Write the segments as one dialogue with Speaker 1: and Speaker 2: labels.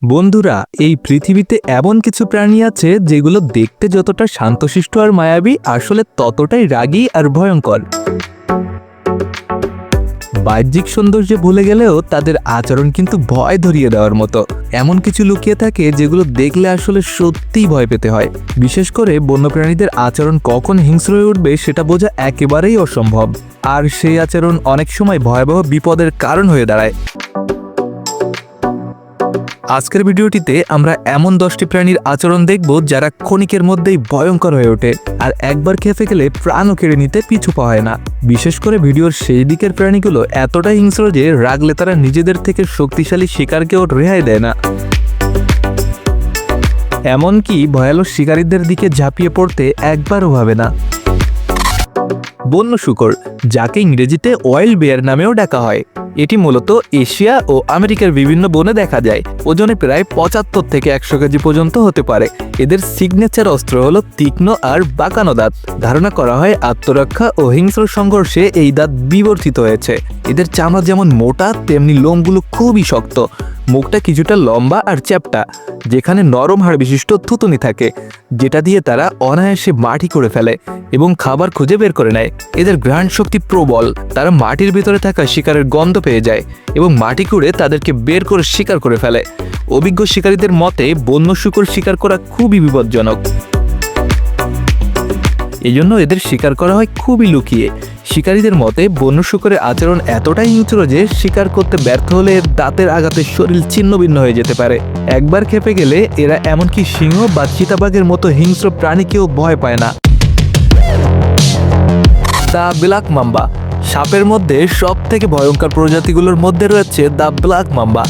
Speaker 1: বন্ধুরা, এই পৃথিবীতে এমন কিছু প্রাণী আছে যেগুলো দেখতে যতটা শান্তশিষ্ট আর মায়াবী, আসলে ততটাই রাগী আর ভয়ঙ্কর। বাহ্যিক সৌন্দর্যে ভুলে গেলেও তাদের আচরণ কিন্তু ভয় ধরিয়ে দেওয়ার মতো। এমন কিছু লুকিয়ে থাকে যেগুলো দেখলে আসলে সত্যিই ভয় পেতে হয়। বিশেষ করে বন্যপ্রাণীদের আচরণ কখন হিংস্র হয়ে উঠবে সেটা বোঝা একেবারেই অসম্ভব, আর সেই আচরণ অনেক সময় ভয়াবহ বিপদের কারণ হয়ে দাঁড়ায়। আজকের ভিডিওটিতে আমরা এমন 10টি প্রাণীর আচরণ দেখব যারা ক্ষণিকের মধ্যেই ভয়ঙ্কর হয়ে ওঠে, আর একবার খেপে গেলে প্রাণও কেড়ে নিতে পিছু পায় না। বিশেষ করে ভিডিওর সেই দিকের প্রাণীগুলো এতটাই হিংস্র যে রাগলে তারা নিজেদের থেকে শক্তিশালী শিকারকেও রেহাই দেয় না, এমনকি ভয়ালো শিকারীদের দিকে ঝাঁপিয়ে পড়তে একবারও ভাবে না। বন্য শূকর, যাকে ইংরেজিতে ওয়াইল্ড বেয়ার নামেও ডাকা হয়, এটি মূলত এশিয়া ও আমেরিকার বিভিন্ন বনে দেখা যায়। ওজনে প্রায় 75 থেকে 100 কেজি পর্যন্ত হতে পারে। এদের সিগনেচার অস্ত্র হলো তীক্ষ্ণ আর বাঁকানো দাঁত। ধারণা করা হয় আত্মরক্ষা ও হিংস্র সংঘর্ষে এই দাঁত বিবর্তিত হয়েছে। এদের চামড়া যেমন মোটা, তেমনি লোমগুলো খুবই শক্ত। মুখটা কিছুটা লম্বা আর চ্যাপ্টা, যেখানে নরম হাড় বিশিষ্ট থুতুনি থাকে, যেটা দিয়ে তারা অনায়াসে মাটি করে ফেলে এবং খাবার খুঁজে বের করে নেয়। এদের ঘ্রাণ শক্তি প্রবল। তারা মাটির ভিতরে থাকা শিকারের গন্ধ পেয়ে যায় এবং মাটি কুড়ে তাদেরকে বের করে শিকার করে ফেলে। অভিজ্ঞ শিকারীদের মতে বন্য শূকর শিকার করা খুবই বিপজ্জনক, এজন্য এদের শিকার করা হয় খুবই লুকিয়ে। শিকারীদের মতে বন্য শূকরের আচরণ এতটাই হিংস্র যে শিকার করতে ব্যর্থ হলে এর দাঁতের আঘাতে শরীর ছিন্নভিন্ন হয়ে যেতে পারে। একবার খেপে গেলে এরা এমনকি সিংহ বা চিতাবাঘের মতো হিংস্র প্রাণীকেও ভয় পায় না। দ্য ব্ল্যাক মাম্বা, সাপের মধ্যে সব থেকে ভয়ঙ্কর প্রজাতিগুলোর মধ্যে রয়েছে দ্য ব্ল্যাক মাম্বা।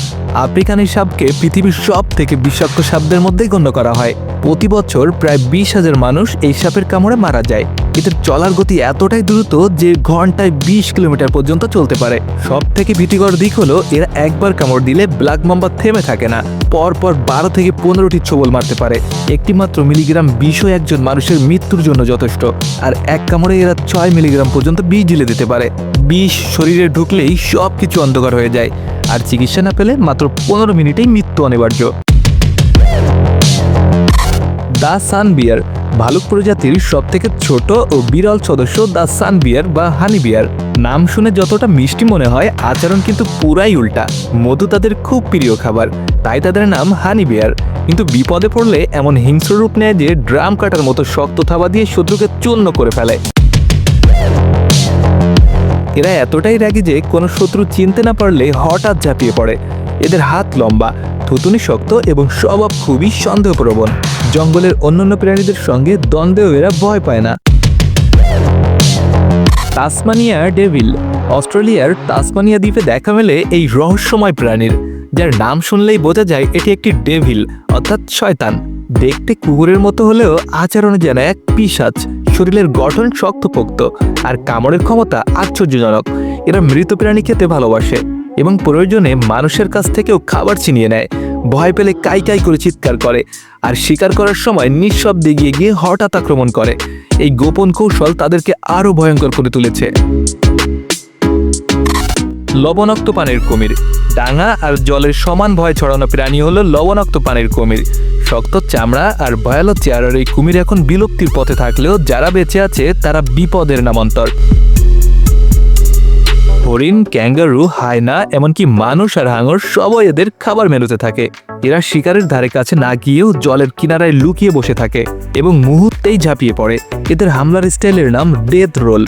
Speaker 1: আফ্রিকানি সাপকে পৃথিবীর সব থেকে বিষাক্ত সাপদের মধ্যেই গণ্য করা হয়। প্রতি বছর প্রায় 20,000 মানুষ এই সাপের কামড়ে মারা যায়। এদের চলার গতি এতটাই দ্রুত যে ঘন্টায় 20 কিলোমিটার পর্যন্ত চলতে পারে। সব থেকে ভীতিকর দিক হলো এরা একবার কামড় দিলে ব্ল্যাক মাম্বা থেমে থাকে না, পরপর 12 থেকে 15টি ছোবল মারতে পারে। একটি মাত্র মিলিগ্রাম বিষও একজন মানুষের মৃত্যুর জন্য যথেষ্ট, আর এক কামড়ে এরা 6 মিলিগ্রাম পর্যন্ত বিষ ঢেলে দিতে পারে। বিষ শরীরে ঢুকলেই সব কিছু অন্ধকার হয়ে যায়, আর চিকিৎসা না পেলে মাত্র 15 মিনিটেই মৃত্যু অনিবার্য। দ্য সান বিয়ার, ভালুক প্রজাতির সব থেকে ছোট ও বিরল সদস্য দ্য সান বিয়ার বা হানি বিয়ার। নাম শুনে যতটা মিষ্টি মনে হয়, আচরণ কিন্তু পুরাই উল্টা। মধু তাদের খুব প্রিয় খাবার, তাই তাদের নাম হানি বিয়ার। কিন্তু বিপদে পড়লে এমন হিংস্র রূপ নেয় যে ড্রাম কাটার মতো শক্ত থাবা দিয়ে শত্রুকে চূর্ণ করে ফেলে। এরা এতটাই রাগী যে কোনো শত্রু চিনতে না পারলে হঠাৎ ঝাঁপিয়ে পড়ে। এদের হাত লম্বা, থুতুনি শক্ত এবং স্বভাব খুবই সন্দেহপ্রবণ। জঙ্গলের অন্যান্য প্রাণীদের সঙ্গে দ্বন্দ্বেও এরা ভয় পায় না। তাসমানিয়া ডেভিল, অস্ট্রেলিয়ার তাসমানিয়া দ্বীপে দেখা মেলে এই রহস্যময় প্রাণীর, যার নাম শুনলেই বোঝা যায় এটি একটি ডেভিল অর্থাৎ শয়তান। দেখতে কুকুরের মতো হলেও আচরণে যেন এক পিশাচ। শরীরের গঠন শক্তপোক্ত আর কামড়ের ক্ষমতা আশ্চর্যজনক। এরা মৃত প্রাণী খেতে ভালোবাসে এবং প্রয়োজনে মানুষের কাছ থেকেও খাবার ছিনিয়ে নেয়। ভয় পেলে কাই কাই করে চিৎকার করে, আর শিকার করার সময় নিঃশব্দে এগিয়ে গিয়ে হঠাৎ আক্রমণ করে। এই গোপন কৌশল তাদেরকে আরও ভয়ঙ্কর করে তুলেছে। লবণাক্ত পানির কুমির, ডাঙা আর জলের সমান ভয় ছড়ানো প্রাণী হলো লবণাক্ত পানির কুমির। শক্ত চামড়া আর ভয়ালো চেহারার এই কুমির এখন বিলুপ্তির পথে থাকলেও যারা বেঁচে আছে তারা বিপদের নামান্তর। হরিণ, ক্যাঙ্গারু, হায়না, এমনকি মানুষ আর হাঙর সবই এদের খাবার মেনুতে থাকে। এরা শিকারের ধারে কাছে না গিয়েও জলের কিনারায় লুকিয়ে বসে থাকে এবং মুহূর্তেই ঝাঁপিয়ে পড়ে। এদের হামলার স্টাইলের নাম ডেথ রোল,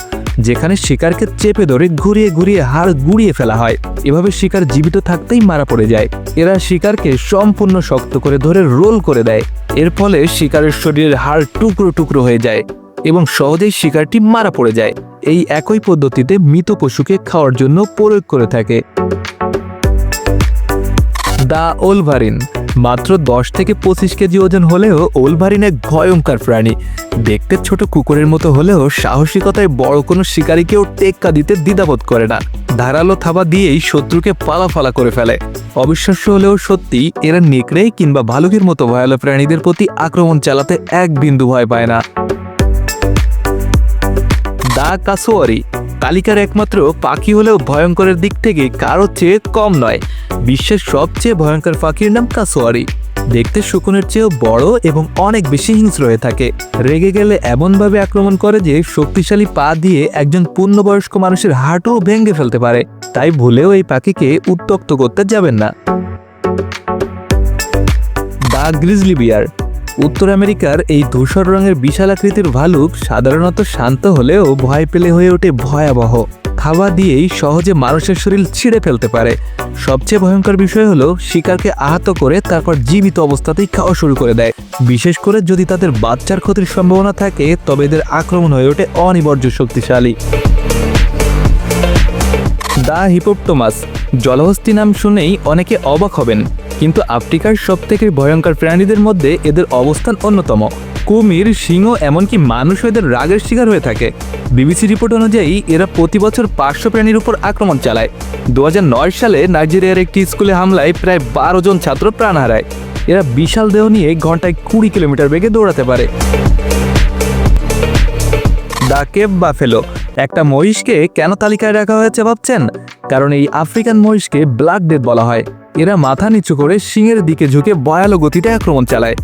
Speaker 1: যেখানে শিকারকে চেপে ধরে ঘুরিয়ে ঘুরিয়ে হাড় গুড়িয়ে ফেলা হয়। এভাবে শিকার জীবিত থাকতেই মারা পড়ে যায়। এরা শিকারকে সম্পূর্ণ শক্ত করে ধরে রোল করে দেয়। এর ফলে শিকারের শরীরের হাড় টুকরো টুকরো হয়ে যায় এবং সহজেই শিকারটি মারা পড়ে যায়। এই একই পদ্ধতিতে মৃত পশুকে খাওয়ার জন্য প্রয়োগ করে থাকে। দ্য ওলভারিন, মাত্র 10 থেকে 25 কেজি ওজন হলেও ওলভারিন এক ভয়ঙ্কর প্রাণী। দেখতে ছোট কুকুরের মতো হলেও সাহসিকতায় বড় কোনো শিকারীকেও টেক্কা দিতে দ্বিধাবোধ করে না। ধারালো থাবা দিয়েই শত্রুকে পালাফালা করে ফেলে। অবিশ্বাস্য হলেও সত্যি, এরা নেকড়ে কিংবা ভালুকের মতো ভয়ালো প্রাণীদের প্রতি আক্রমণ চালাতে এক বিন্দু ভয় পায় না। দ্য কাসোয়ারি, তালিকার একমাত্র পাখি হলেও ভয়ঙ্করের দিক থেকে কারোর চেয়ে কম নয়। বিশ্বের সবচেয়ে ভয়ঙ্কর পাখির নাম কাসোয়ারি। দেখতে শকুনের চেয়েও বড় এবং অনেক বেশি হিংস্র হয়ে থাকে। রেগে গেলে এমনভাবে আক্রমণ করে যে শক্তিশালী পা দিয়ে একজন পূর্ণবয়স্ক মানুষের হাঁটুও ভেঙে ফেলতে পারে। তাই ভুলেও এই পাখিকে উত্ত্যক্ত করতে যাবেন না। The grizzly bear. উত্তর আমেরিকার এই ধূসর রঙের বিশাল আকৃতির ভালুক সাধারণত শান্ত হলেও ভয় পেলে হয়ে ওঠে ভয়াবহ। খাওয়া দিয়েই সহজে মানুষের শরীর ছিঁড়ে ফেলতে পারে। সবচেয়ে ভয়ঙ্কর বিষয় হলো শিকারকে আহত করে তারপর জীবিত অবস্থাতেই খাওয়া শুরু করে দেয়। বিশেষ করে যদি তাদের বাচ্চার ক্ষতির সম্ভাবনা থাকে তবে এদের আক্রমণ হয়ে ওঠে অনিবার্য শক্তিশালী। দ্য হিপোপটোমাস। জলহস্তী নাম শুনেই অনেকে অবাক হবেন, কিন্তু আফ্রিকার সবথেকে ভয়ঙ্কর প্রাণীদের মধ্যে এদের অবস্থান অন্যতম। কুমির, সিংহ এমনকি মানুষ এদের রাগের শিকার হয়ে থাকে। বিবিসি রিপোর্ট অনুযায়ী এরা প্রতি বছর 500 প্রাণীর উপর আক্রমণ চালায়। 2009 সালে নাইজেরিয়ার একটি স্কুলে হামলায় প্রায় 12 জন ছাত্র প্রাণ হারায়। এরা বিশাল দেহ নিয়ে ঘন্টায় 20 কিলোমিটার বেগে দৌড়াতে পারে। The Cape buffalo. একটা মহিষকে কেন তালিকায় রাখা হয়েছে ভাবছেন? কারণ এই আফ্রিকান মহিষকে ব্ল্যাক ডেথ বলা হয়। এরা মাথা নিচু করে সিংহের দিকে ঝুঁকে ভয়ালো গতিতে আক্রমণ চালায়।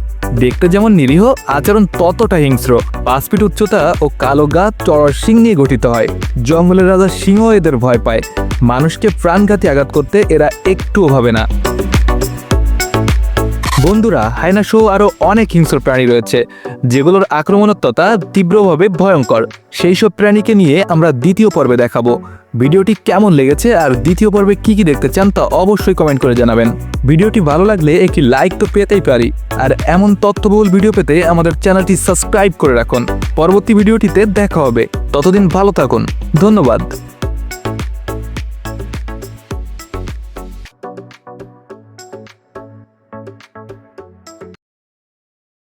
Speaker 1: দেখতে যেমন নিরীহ, আচরণ ততটা হিংস্র। 5 ফিট উচ্চতা ও কালো গা, চড়ার শিং নিয়ে গঠিত হয়। জঙ্গলের রাজা সিংহ এদের ভয় পায়। মানুষকে প্রাণঘাতী আঘাত করতে এরা একটুও ভাবে না। বন্ধুরা, হায়না সহ আরও অনেক হিংস্র প্রাণী রয়েছে যেগুলোর আক্রমণাত্মকতা তীব্রভাবে ভয়ঙ্কর। সেই সব প্রাণীকে নিয়ে আমরা দ্বিতীয় পর্বে দেখাবো। ভিডিওটি কেমন লেগেছে আর দ্বিতীয় পর্বে কি দেখতে চান তা অবশ্যই কমেন্ট করে জানাবেন। ভিডিওটি ভালো লাগলে একটি লাইক তো পেতেই পারি, আর এমন তথ্যবহুল ভিডিও পেতে আমাদের চ্যানেলটি সাবস্ক্রাইব করে রাখুন। পরবর্তী ভিডিওটিতে দেখা হবে, ততদিন ভালো থাকুন। ধন্যবাদ।